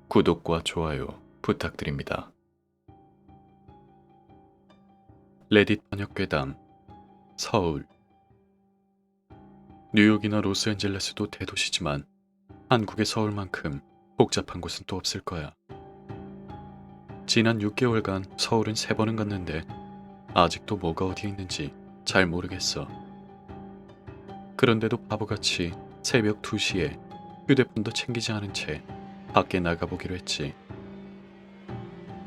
구독과 좋아요 부탁드립니다. 레딧 번역괴담 서울. 뉴욕이나 로스앤젤레스도 대도시지만 한국의 서울만큼 복잡한 곳은 또 없을 거야. 지난 6개월간 서울은 3번은 갔는데 아직도 뭐가 어디에 있는지 잘 모르겠어. 그런데도 바보같이 새벽 2시에 휴대폰도 챙기지 않은 채 밖에 나가보기로 했지.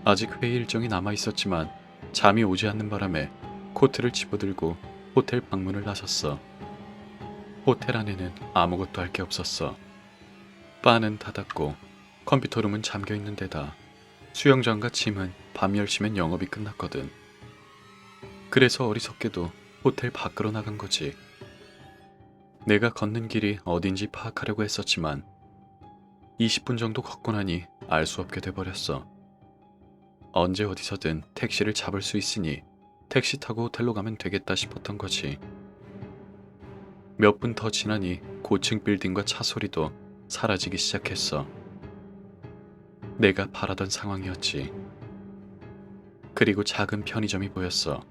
아직 회의 일정이 남아있었지만 잠이 오지 않는 바람에 코트를 집어들고 호텔 방문을 나섰어. 호텔 안에는 아무것도 할 게 없었어. 바는 닫았고 컴퓨터룸은 잠겨있는 데다 수영장과 짐은 밤 10시면 영업이 끝났거든. 그래서 어리석게도 호텔 밖으로 나간 거지. 내가 걷는 길이 어딘지 파악하려고 했었지만 20분 정도 걷고 나니 알 수 없게 돼버렸어. 언제 어디서든 택시를 잡을 수 있으니 택시 타고 호텔로 가면 되겠다 싶었던 거지. 몇 분 더 지나니 고층 빌딩과 차 소리도 사라지기 시작했어. 내가 바라던 상황이었지. 그리고 작은 편의점이 보였어.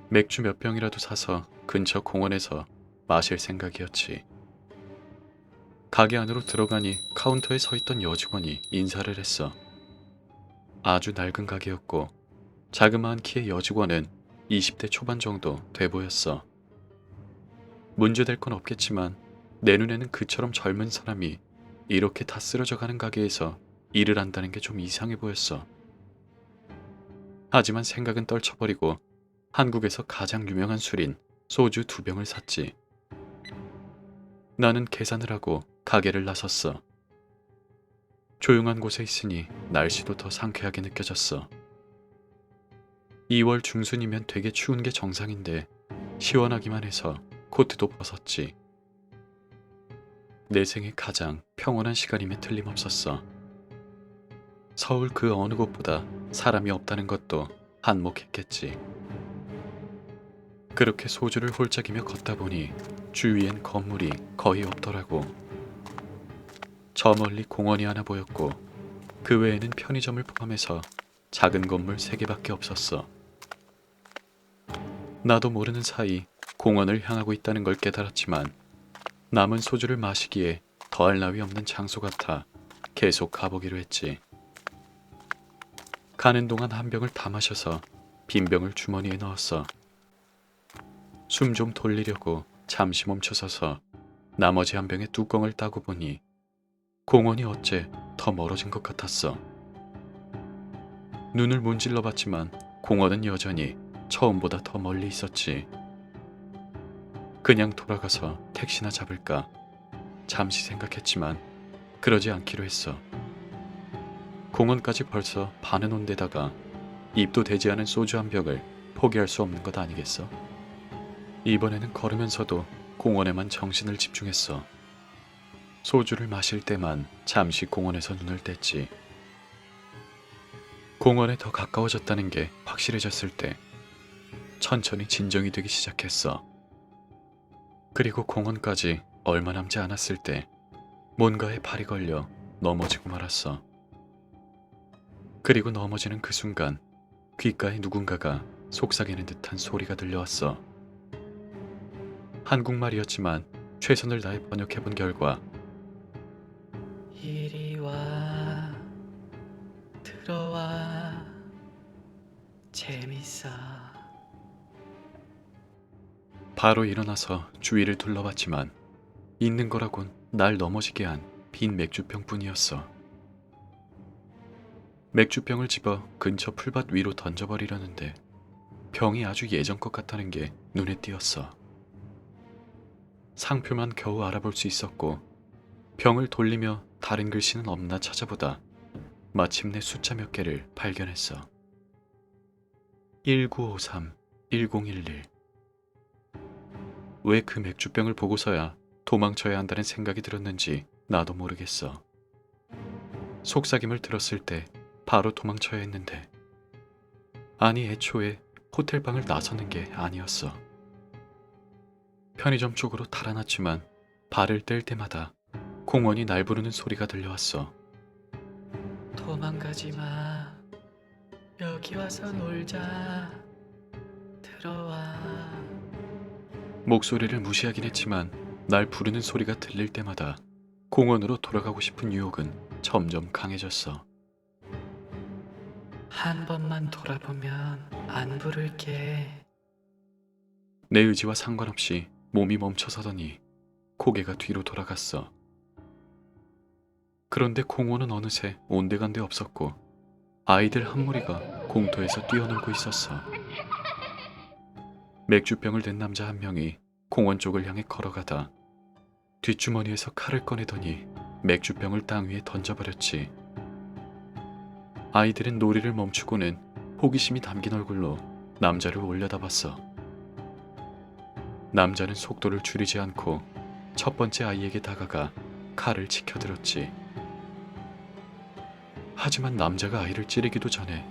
맥주 몇 병이라도 사서 근처 공원에서 마실 생각이었지. 가게 안으로 들어가니 카운터에 서 있던 여직원이 인사를 했어. 아주 낡은 가게였고 자그마한 키의 여직원은 20대 초반 정도 돼 보였어. 문제될 건 없겠지만 내 눈에는 그처럼 젊은 사람이 이렇게 다 쓰러져 가는 가게에서 일을 한다는 게 좀 이상해 보였어. 하지만 생각은 떨쳐버리고 한국에서 가장 유명한 술인 소주 2병을 샀지. 나는 계산을 하고 가게를 나섰어. 조용한 곳에 있으니 날씨도 더 상쾌하게 느껴졌어. 2월 중순이면 되게 추운 게 정상인데 시원하기만 해서 코트도 벗었지. 내 생에 가장 평온한 시간이면 틀림없었어. 서울 그 어느 곳보다 사람이 없다는 것도 한몫했겠지. 그렇게 소주를 홀짝이며 걷다 보니 주위엔 건물이 거의 없더라고. 저 멀리 공원이 하나 보였고 그 외에는 편의점을 포함해서 작은 건물 3개밖에 없었어. 나도 모르는 사이 공원을 향하고 있다는 걸 깨달았지만 남은 소주를 마시기에 더할 나위 없는 장소 같아 계속 가보기로 했지. 가는 동안 한 병을 다 마셔서 빈 병을 주머니에 넣었어. 숨 좀 돌리려고 잠시 멈춰서서 나머지 한 병의 뚜껑을 따고 보니 공원이 어째 더 멀어진 것 같았어. 눈을 문질러 봤지만 공원은 여전히 처음보다 더 멀리 있었지. 그냥 돌아가서 택시나 잡을까 잠시 생각했지만 그러지 않기로 했어. 공원까지 벌써 반은 온 데다가 입도 되지 않은 소주 한 병을 포기할 수 없는 것 아니겠어? 이번에는 걸으면서도 공원에만 정신을 집중했어. 소주를 마실 때만 잠시 공원에서 눈을 뗐지. 공원에 더 가까워졌다는 게 확실해졌을 때 천천히 진정이 되기 시작했어. 그리고 공원까지 얼마 남지 않았을 때 뭔가에 발이 걸려 넘어지고 말았어. 그리고 넘어지는 그 순간 귓가에 누군가가 속삭이는 듯한 소리가 들려왔어. 한국말이었지만 최선을 다해 번역해본 결과 이리 와, 들어와, 재밌어. 바로 일어나서 주위를 둘러봤지만 있는 거라곤 날 넘어지게 한 빈 맥주병 뿐이었어. 맥주병을 집어 근처 풀밭 위로 던져버리려는데 병이 아주 예전 것 같다는 게 눈에 띄었어. 상표만 겨우 알아볼 수 있었고 병을 돌리며 다른 글씨는 없나 찾아보다 마침내 숫자 몇 개를 발견했어. 1953, 1011. 왜 그 맥주병을 보고서야 도망쳐야 한다는 생각이 들었는지 나도 모르겠어. 속삭임을 들었을 때 바로 도망쳐야 했는데 아니 애초에 호텔방을 나서는 게 아니었어. 편의점 쪽으로 달아났지만 발을 뗄 때마다 공원이 날 부르는 소리가 들려왔어. 도망가지 마. 여기 와서 놀자. 들어와. 목소리를 무시하긴 했지만 날 부르는 소리가 들릴 때마다 공원으로 돌아가고 싶은 유혹은 점점 강해졌어. 한 번만 돌아보면 안 부를게. 내 의지와 상관없이 몸이 멈춰서더니 고개가 뒤로 돌아갔어. 그런데 공원은 어느새 온데간데 없었고 아이들 한 무리가 공터에서 뛰어놀고 있었어. 맥주병을 든 남자 한 명이 공원 쪽을 향해 걸어가다 뒷주머니에서 칼을 꺼내더니 맥주병을 땅 위에 던져버렸지. 아이들은 놀이를 멈추고는 호기심이 담긴 얼굴로 남자를 올려다봤어. 남자는 속도를 줄이지 않고 첫 번째 아이에게 다가가 칼을 치켜들었지. 하지만 남자가 아이를 찌르기도 전에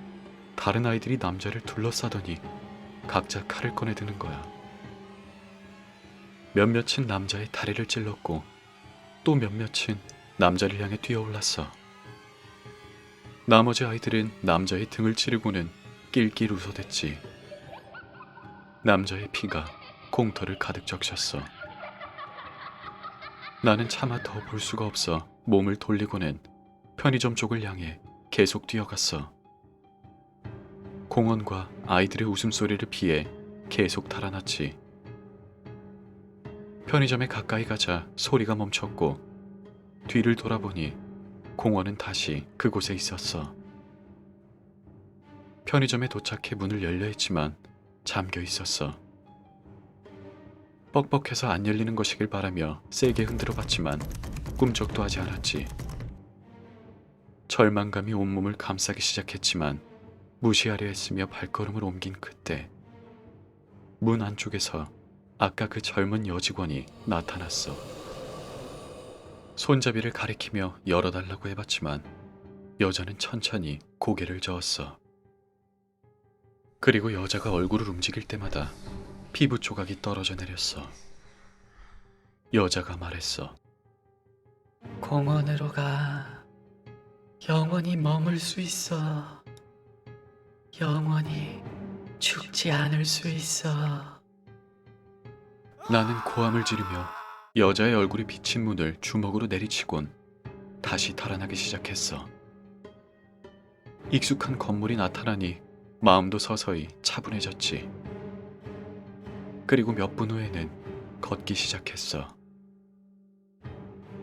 다른 아이들이 남자를 둘러싸더니 각자 칼을 꺼내드는 거야. 몇몇은 남자의 다리를 찔렀고 또 몇몇은 남자를 향해 뛰어올랐어. 나머지 아이들은 남자의 등을 찌르고는 낄낄 웃어댔지. 남자의 피가 공터를 가득 적셨어. 나는 차마 더 볼 수가 없어 몸을 돌리고는 편의점 쪽을 향해 계속 뛰어갔어. 공원과 아이들의 웃음소리를 피해 계속 달아났지. 편의점에 가까이 가자 소리가 멈췄고 뒤를 돌아보니 공원은 다시 그곳에 있었어. 편의점에 도착해 문을 열려 했지만 잠겨 있었어. 뻑뻑해서 안 열리는 것이길 바라며 세게 흔들어 봤지만 꿈쩍도 하지 않았지. 절망감이 온몸을 감싸기 시작했지만 무시하려 했으며 발걸음을 옮긴 그때 문 안쪽에서 아까 그 젊은 여직원이 나타났어. 손잡이를 가리키며 열어달라고 해봤지만 여자는 천천히 고개를 저었어. 그리고 여자가 얼굴을 움직일 때마다 피부 조각이 떨어져 내렸어. 여자가 말했어. 공원으로 가. 영원히 머물 수 있어. 영원히 죽지 않을 수 있어. 나는 고함을 지르며 여자의 얼굴이 비친 문을 주먹으로 내리치곤 다시 달아나기 시작했어. 익숙한 건물이 나타나니 마음도 서서히 차분해졌지. 그리고 몇 분 후에는 걷기 시작했어.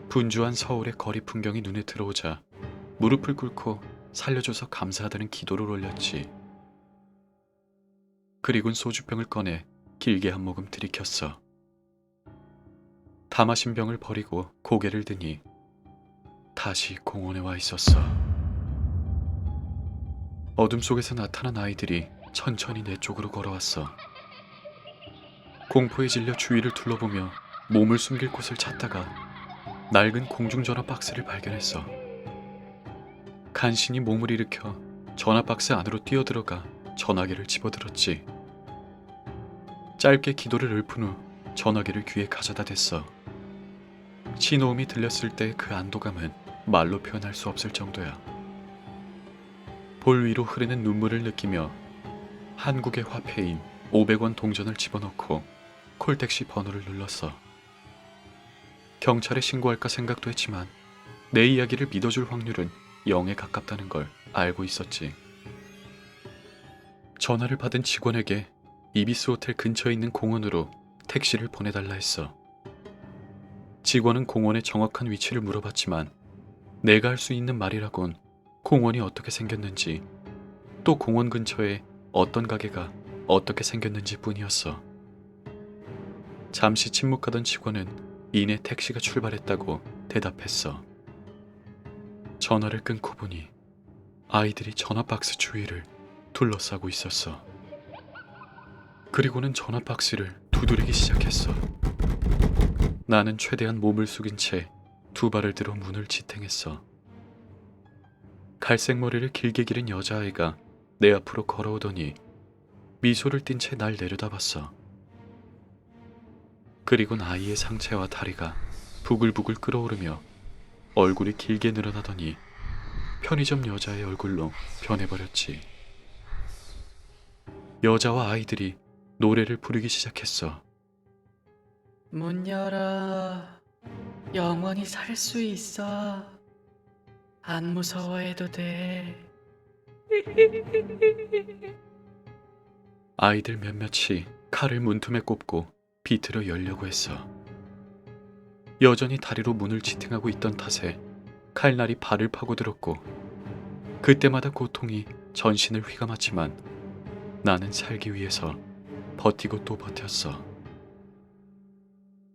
분주한 서울의 거리 풍경이 눈에 들어오자 무릎을 꿇고 살려줘서 감사하다는 기도를 올렸지. 그리곤 소주병을 꺼내 길게 한 모금 들이켰어. 다 마신 병을 버리고 고개를 드니 다시 공원에 와 있었어. 어둠 속에서 나타난 아이들이 천천히 내 쪽으로 걸어왔어. 공포에 질려 주위를 둘러보며 몸을 숨길 곳을 찾다가 낡은 공중전화 박스를 발견했어. 간신히 몸을 일으켜 전화 박스 안으로 뛰어들어가 전화기를 집어들었지. 짧게 기도를 읊은 후 전화기를 귀에 가져다 댔어. 신호음이 들렸을 때 그 안도감은 말로 표현할 수 없을 정도야. 볼 위로 흐르는 눈물을 느끼며 한국의 화폐인 500원 동전을 집어넣고 콜택시 번호를 눌렀어. 경찰에 신고할까 생각도 했지만 내 이야기를 믿어줄 확률은 0에 가깝다는 걸 알고 있었지. 전화를 받은 직원에게 이비스 호텔 근처에 있는 공원으로 택시를 보내달라 했어. 직원은 공원의 정확한 위치를 물어봤지만 내가 할 수 있는 말이라곤 공원이 어떻게 생겼는지 또 공원 근처에 어떤 가게가 어떻게 생겼는지 뿐이었어. 잠시 침묵하던 직원은 이내 택시가 출발했다고 대답했어. 전화를 끊고 보니 아이들이 전화 박스 주위를 둘러싸고 있었어. 그리고는 전화 박스를 두드리기 시작했어. 나는 최대한 몸을 숙인 채 두 발을 들어 문을 지탱했어. 갈색 머리를 길게 기른 여자아이가 내 앞으로 걸어오더니 미소를 띤 채 날 내려다봤어. 그리곤 아이의 상체와 다리가 부글부글 끓어오르며 얼굴이 길게 늘어나더니 편의점 여자의 얼굴로 변해버렸지. 여자와 아이들이 노래를 부르기 시작했어. 문 열어. 영원히 살 수 있어. 안 무서워해도 돼. 아이들 몇몇이 칼을 문틈에 꼽고 비틀어 열려고 했어. 여전히 다리로 문을 지탱하고 있던 탓에 칼날이 발을 파고들었고 그때마다 고통이 전신을 휘감았지만 나는 살기 위해서 버티고 또 버텼어.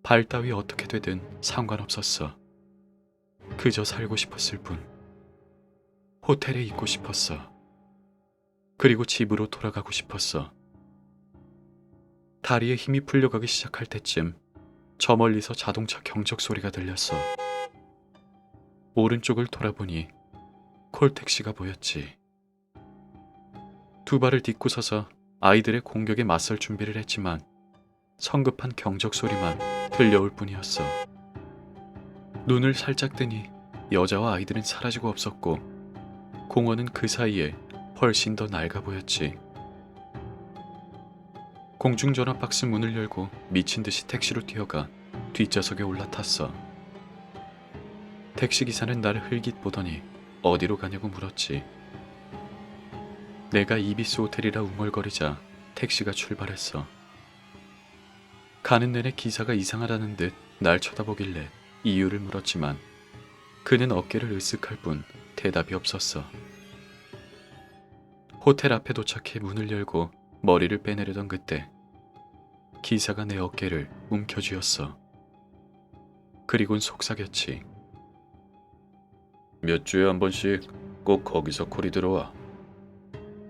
발 따위 어떻게 되든 상관없었어. 그저 살고 싶었을 뿐. 호텔에 있고 싶었어. 그리고 집으로 돌아가고 싶었어. 다리에 힘이 풀려가기 시작할 때쯤 저 멀리서 자동차 경적 소리가 들렸어. 오른쪽을 돌아보니 콜택시가 보였지. 두 발을 딛고 서서 아이들의 공격에 맞설 준비를 했지만 성급한 경적 소리만 들려올 뿐이었어. 눈을 살짝 뜨니 여자와 아이들은 사라지고 없었고 공원은 그 사이에 훨씬 더 낡아 보였지. 공중전화 박스 문을 열고 미친 듯이 택시로 뛰어가 뒷좌석에 올라탔어. 택시기사는 나를 흘깃 보더니 어디로 가냐고 물었지. 내가 이비스 호텔이라 웅얼거리자 택시가 출발했어. 가는 내내 기사가 이상하다는 듯 날 쳐다보길래 이유를 물었지만 그는 어깨를 으쓱할 뿐 대답이 없었어. 호텔 앞에 도착해 문을 열고 머리를 빼내려던 그때 기사가 내 어깨를 움켜쥐었어. 그리곤 속삭였지. 몇 주에 한 번씩 꼭 거기서 콜이 들어와.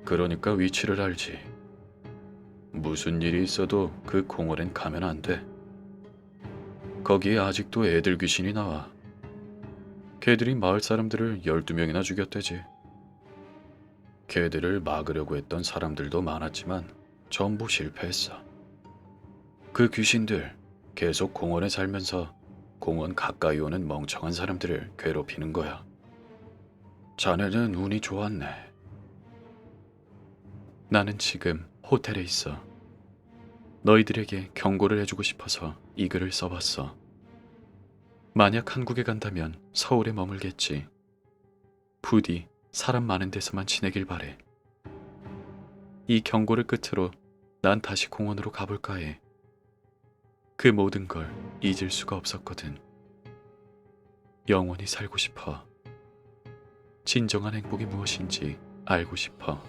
그러니까 위치를 알지. 무슨 일이 있어도 그 공원엔 가면 안 돼. 거기에 아직도 애들 귀신이 나와. 걔들이 마을 사람들을 12명이나 죽였대지. 걔들을 막으려고 했던 사람들도 많았지만 전부 실패했어. 그 귀신들 계속 공원에 살면서 공원 가까이 오는 멍청한 사람들을 괴롭히는 거야. 자네는 운이 좋았네. 나는 지금 호텔에 있어. 너희들에게 경고를 해주고 싶어서 이 글을 써봤어. 만약 한국에 간다면 서울에 머물겠지. 부디 사람 많은 데서만 지내길 바래. 이 경고를 끝으로 난 다시 공원으로 가볼까 해. 그 모든 걸 잊을 수가 없었거든. 영원히 살고 싶어. 진정한 행복이 무엇인지 알고 싶어.